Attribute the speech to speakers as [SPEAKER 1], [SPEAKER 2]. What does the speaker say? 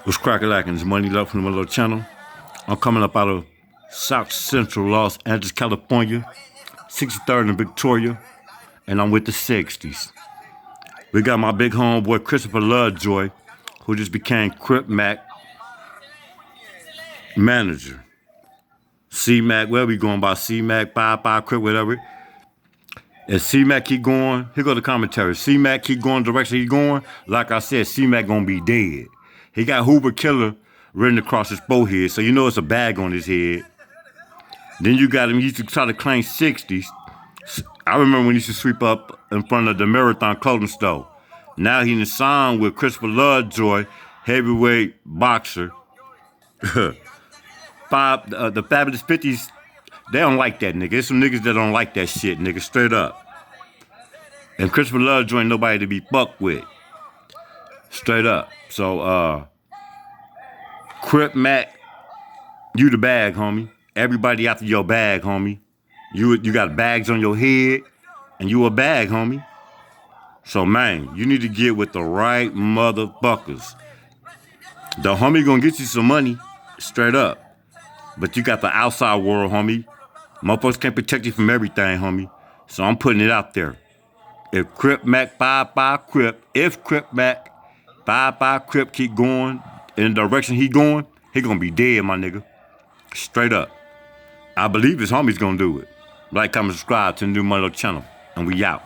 [SPEAKER 1] What's crackin'? It's Money Love from my little channel. I'm coming up out of South Central Los Angeles, California, 63rd and Victoria, and I'm with the 60s. We got my big homeboy Christopher Lovejoy, who just became CRIP manager. CMac, where we going by? CMac, 5 CRIP, whatever. If CMac keep going, here go the commentary. CMac keep going the direction he going, like I said, CMac gonna be dead. He got Hoover Killer written across his forehead, so you know it's a bag on his head. Then you got him, he used to try to claim 60s. I remember when he used to sweep up in front of the Marathon clothing store. Now he in the song with Christopher Lovejoy, heavyweight boxer. The Fabulous 50s, they don't like that nigga. There's some niggas that don't like that shit, nigga, straight up. And Christopher Lovejoy ain't nobody to be fucked with. Straight up. So, CRIP Mac, you the bag, homie. Everybody after your bag, homie. You got bags on your head, and you a bag, homie. So, man, you need to get with the right motherfuckers. The homie gonna get you some money, straight up. But you got the outside world, homie. Motherfuckers can't protect you from everything, homie. So I'm putting it out there. If CRIP Mac 5 CRIP, if CRIP Mac 5 CRIP keep going in the direction he going, he gonna be dead, my nigga. Straight up. I believe his homie's gonna do it. Like, comment, subscribe to the new Money Love channel, and we out.